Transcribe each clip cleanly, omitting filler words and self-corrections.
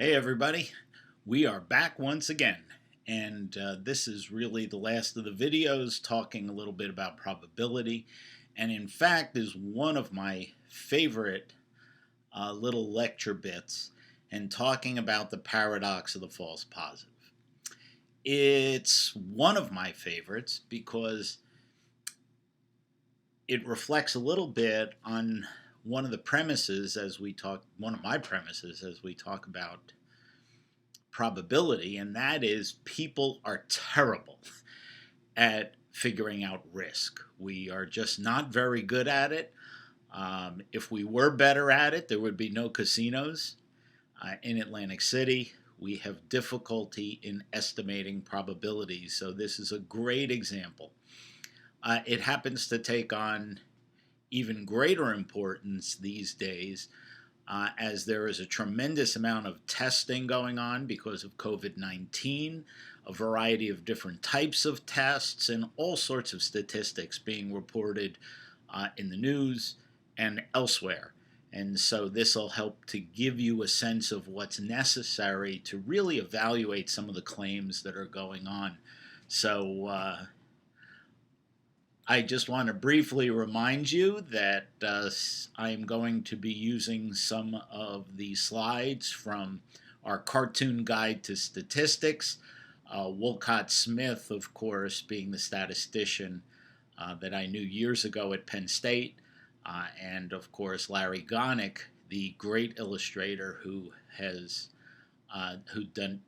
Hey everybody, we are back once again, and this is really the last of the videos talking a little bit about probability, and in fact is one of my favorite little lecture bits, and talking about the paradox of the false positive. It's one of my favorites because it reflects a little bit on one of my premises as we talk about probability, and that is people are terrible at figuring out risk. We are just not very good at it. If we were better at it, there would be no casinos in Atlantic City. We have difficulty in estimating probabilities, so this is a great example. It happens to take on even greater importance these days as there is a tremendous amount of testing going on because of COVID-19, a variety of different types of tests, and all sorts of statistics being reported in the news and elsewhere. And so this will help to give you a sense of what's necessary to really evaluate some of the claims that are going on. So I just want to briefly remind you that I am going to be using some of the slides from our cartoon guide to statistics. Wolcott Smith, of course, being the statistician that I knew years ago at Penn State, and of course Larry Gonick, the great illustrator who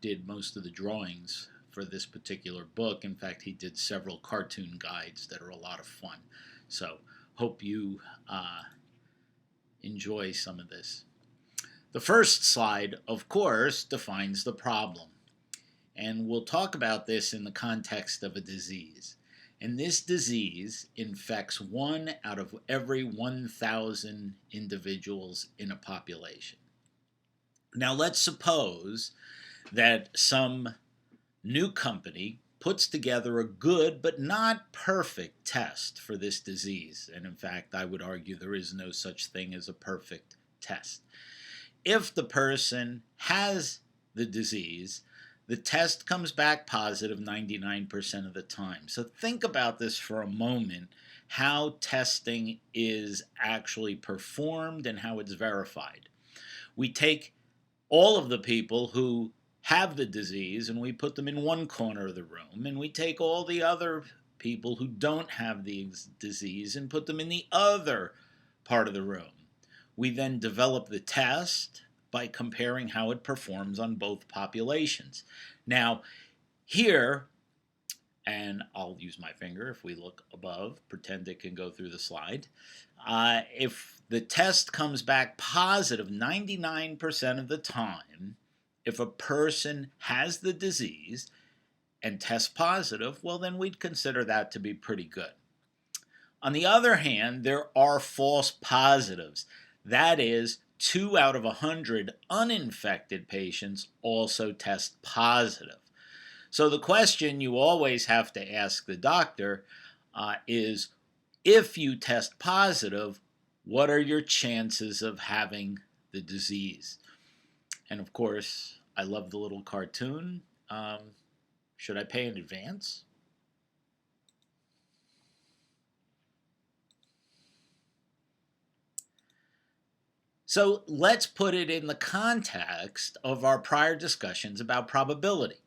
did most of the drawings for this particular book. In fact, he did several cartoon guides that are a lot of fun. So hope you enjoy some of this. The first slide, of course, defines the problem. And we'll talk about this in the context of a disease. And this disease infects 1 out of every 1,000 individuals in a population. Now let's suppose that some new company puts together a good but not perfect test for this disease. And in fact, I would argue there is no such thing as a perfect test. If the person has the disease, the test comes back positive 99% of the time. So think about this for a moment, how testing is actually performed and how it's verified. We take all of the people who have the disease and we put them in one corner of the room, and we take all the other people who don't have the disease and put them in the other part of the room. We then develop the test by comparing how it performs on both populations. Now here, and I'll use my finger if we look above, pretend it can go through the slide. If the test comes back positive 99% of the time, if a person has the disease and tests positive, well, then we'd consider that to be pretty good. On the other hand, there are false positives. That is, 2 out of 100 uninfected patients also test positive. So the question you always have to ask the doctor is, if you test positive, what are your chances of having the disease? And of course, I love the little cartoon. Should I pay in advance? So let's put it in the context of our prior discussions about probability.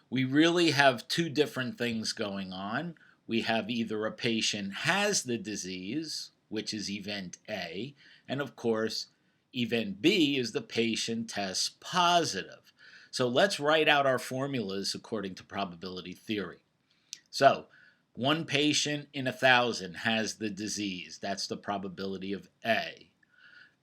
We really have two different things going on. We have either a patient has the disease, which is event A, and of course, event B is the patient tests positive. So let's write out our formulas according to probability theory. So 1 patient in 1,000 has the disease. That's the probability of A.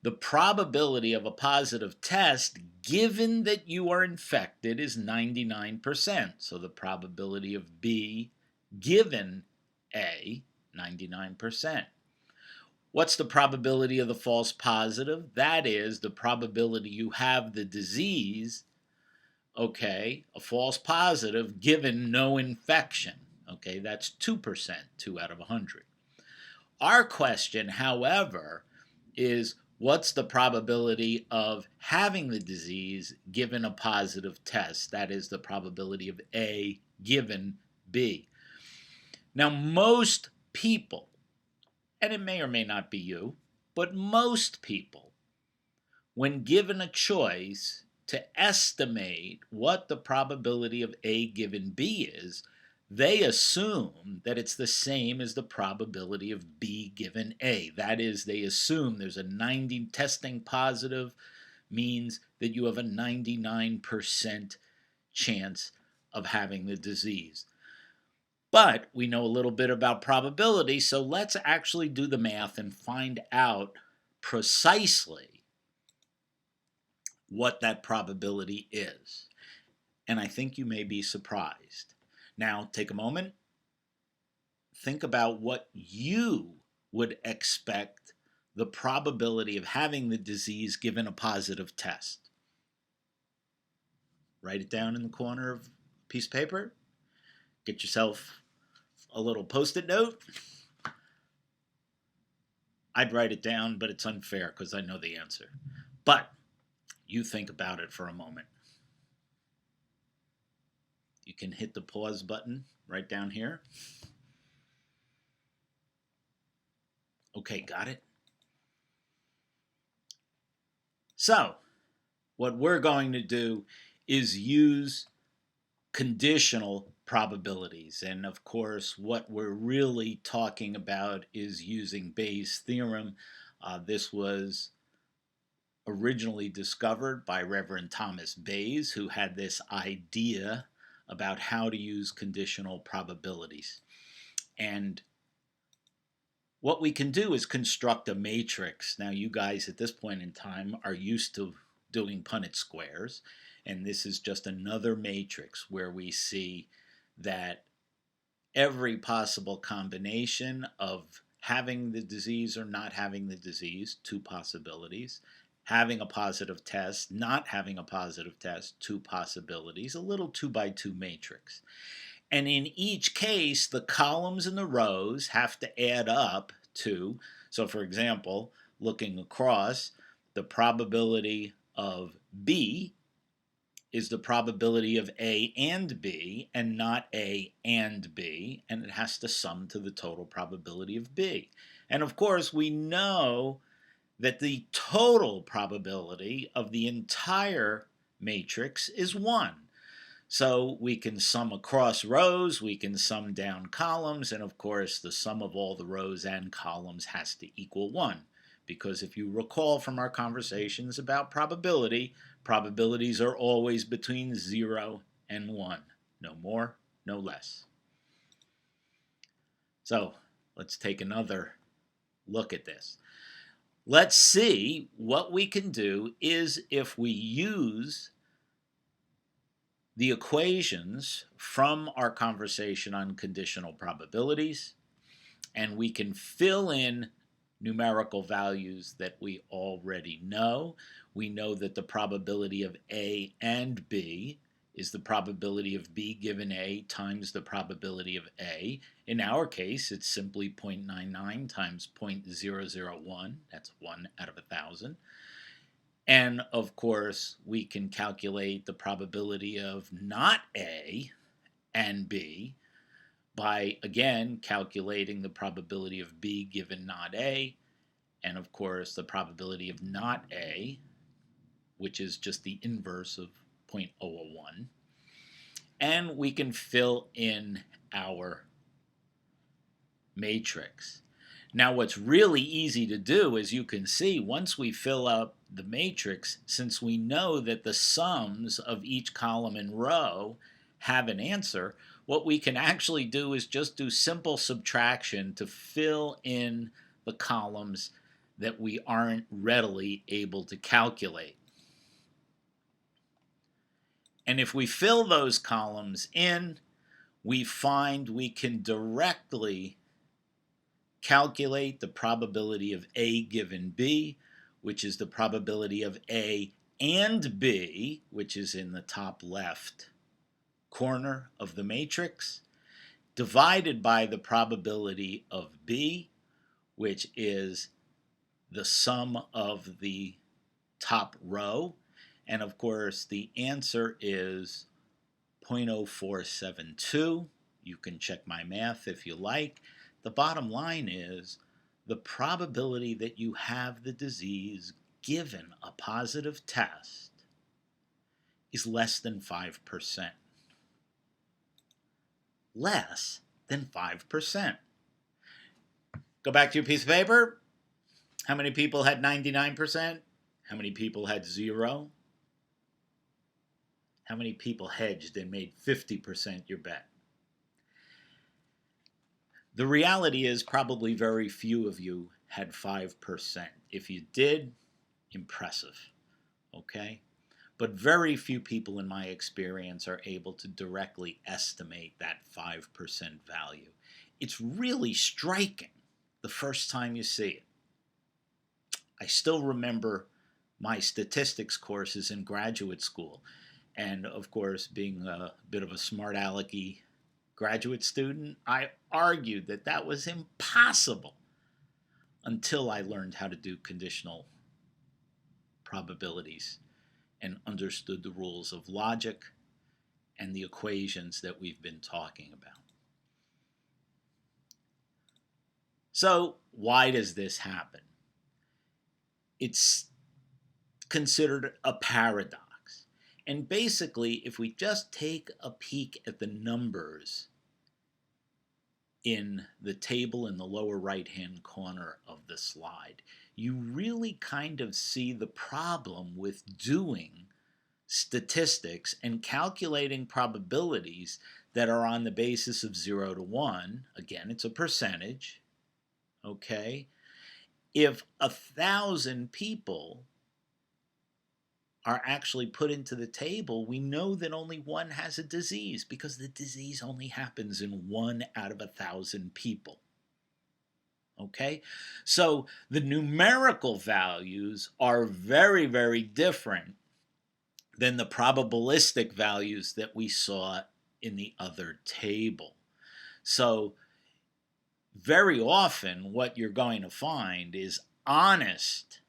The probability of a positive test, given that you are infected, is 99%. So the probability of B given A, 99%. What's the probability of the false positive? That is the probability you have the disease, okay, a false positive, given no infection. Okay, that's 2%, 2 out of 100. Our question, however, is what's the probability of having the disease given a positive test? That is the probability of A given B. Now, most people, and it may or may not be you, but most people, when given a choice to estimate what the probability of A given B is, they assume that it's the same as the probability of B given A. That is, they assume there's a 90, testing positive means that you have a 99% chance of having the disease. But we know a little bit about probability, so let's actually do the math and find out precisely what that probability is. And I think you may be surprised. Now, take a moment. Think about what you would expect the probability of having the disease given a positive test. Write it down in the corner of a piece of paper. Get yourself a little post-it note. I'd write it down, but it's unfair because I know the answer. But you think about it for a moment. You can hit the pause button right down here. Okay, got it? So, what we're going to do is use conditional probabilities. And of course, what we're really talking about is using Bayes' theorem. This was originally discovered by Reverend Thomas Bayes, who had this idea about how to use conditional probabilities. And what we can do is construct a matrix. Now, you guys at this point in time are used to doing Punnett squares, and this is just another matrix where we see that every possible combination of having the disease or not having the disease, two possibilities, having a positive test, not having a positive test, two possibilities, a little 2x2 matrix. And in each case, the columns and the rows have to add up to, so for example, looking across, the probability of B is the probability of A and B, and not A and B, and it has to sum to the total probability of B. And of course, we know that the total probability of the entire matrix is 1. So we can sum across rows, we can sum down columns, and of course the sum of all the rows and columns has to equal 1. Because if you recall from our conversations about probability, probabilities are always between 0 and 1. No more, no less. So let's take another look at this. Let's see what we can do is if we use the equations from our conversation on conditional probabilities, and we can fill in numerical values that we already know. We know that the probability of A and B is the probability of B given A times the probability of A. In our case, it's simply 0.99 times 0.001. That's 1 out of 1,000. And of course, we can calculate the probability of not A and B by, again, calculating the probability of B given not A, and of course the probability of not A, which is just the inverse of 0.001. And we can fill in our matrix. Now, what's really easy to do, as you can see, once we fill out the matrix, since we know that the sums of each column and row have an answer, what we can actually do is just do simple subtraction to fill in the columns that we aren't readily able to calculate. And if we fill those columns in, we find we can directly calculate the probability of A given B, which is the probability of A and B, which is in the top left corner of the matrix, divided by the probability of B, which is the sum of the top row. And of course, the answer is 0.0472. You can check my math if you like. The bottom line is the probability that you have the disease given a positive test is less than 5%. Less than 5%. Go back to your piece of paper. How many people had 99%? How many people had 0? How many people hedged and made 50% your bet? The reality is probably very few of you had 5%. If you did, impressive, okay? But very few people in my experience are able to directly estimate that 5% value. It's really striking the first time you see it. I still remember my statistics courses in graduate school. And of course, being a bit of a smart alecky graduate student, I argued that that was impossible until I learned how to do conditional probabilities and understood the rules of logic and the equations that we've been talking about. So, why does this happen? It's considered a paradox. And basically, if we just take a peek at the numbers in the table in the lower right-hand corner of the slide, you really kind of see the problem with doing statistics and calculating probabilities that are on the basis of 0 to 1. Again, it's a percentage, okay? If 1,000 people are actually put into the table, we know that only one has a disease because the disease only happens in 1 out of 1,000 people. Okay? So the numerical values are very, very different than the probabilistic values that we saw in the other table. So very often what you're going to find is honest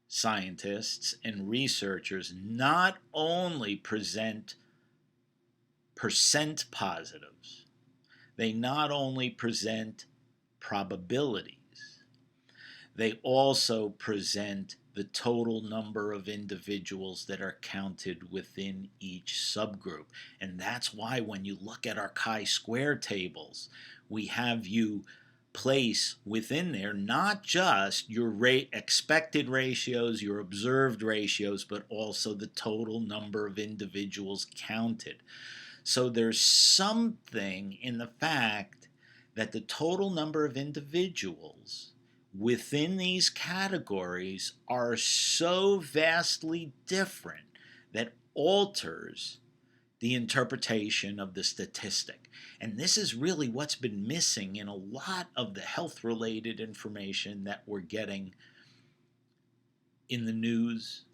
scientists and researchers not only present percent positives, they not only present probabilities, they also present the total number of individuals that are counted within each subgroup. And that's why when you look at our chi-square tables, we have you place within there not just your expected ratios, your observed ratios, but also the total number of individuals counted. So there's something in the fact that the total number of individuals within these categories are so vastly different that alters the interpretation of the statistic. And this is really what's been missing in a lot of the health-related information that we're getting in the news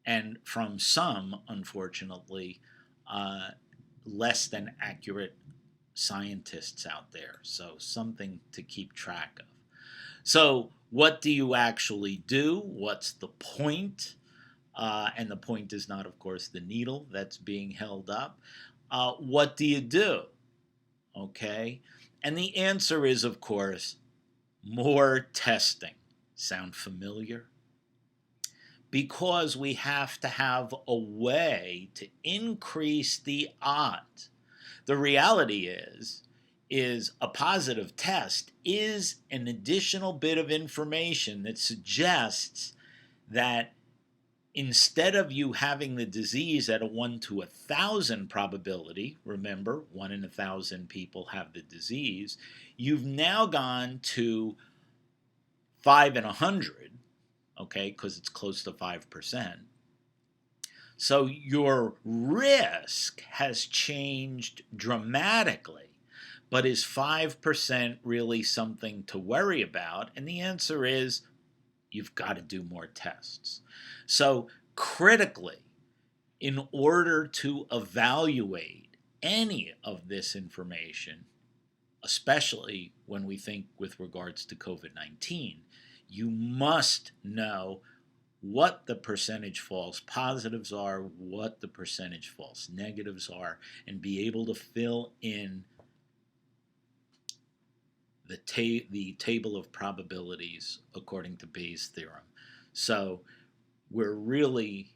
and from some, unfortunately, less than accurate scientists out there. So something to keep track of. So what do you actually do? What's the point? And the point is not, of course, the needle that's being held up. What do you do? Okay? And the answer is, of course, more testing. Sound familiar? Because we have to have a way to increase the odds. The reality is a positive test is an additional bit of information that suggests that instead of you having the disease at a 1 to 1,000 probability, remember, 1 in 1,000 people have the disease, you've now gone to 5 in 100, okay, because it's close to 5%. So your risk has changed dramatically. But is 5% really something to worry about? And the answer is you've got to do more tests. So critically, in order to evaluate any of this information, especially when we think with regards to COVID-19, You must know what the percentage false positives are, what the percentage false negatives are, and be able to fill in the table of probabilities according to Bayes' theorem. So we're really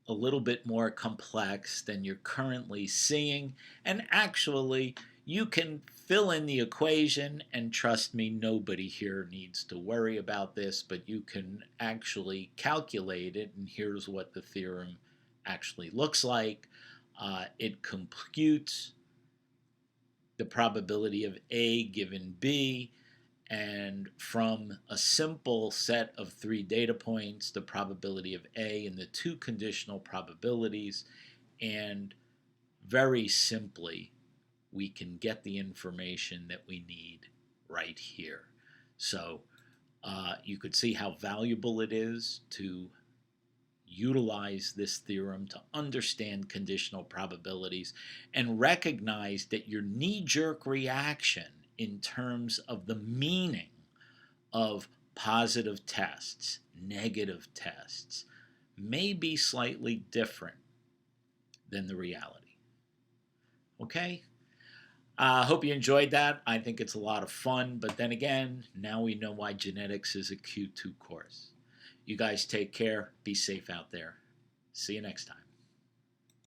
a little bit more complex than you're currently seeing, and actually you can fill in the equation, and trust me, nobody here needs to worry about this, but you can actually calculate it, and here's what the theorem actually looks like. It computes the probability of A given B, and from a simple set of 3 data points, the probability of A and the 2 conditional probabilities, and very simply we can get the information that we need right here. So you could see how valuable it is to utilize this theorem to understand conditional probabilities and recognize that your knee-jerk reaction in terms of the meaning of positive tests, negative tests, may be slightly different than the reality. Okay? I hope you enjoyed that. I think it's a lot of fun, but then again, now we know why genetics is a Q2 course. You guys take care. Be safe out there. See you next time.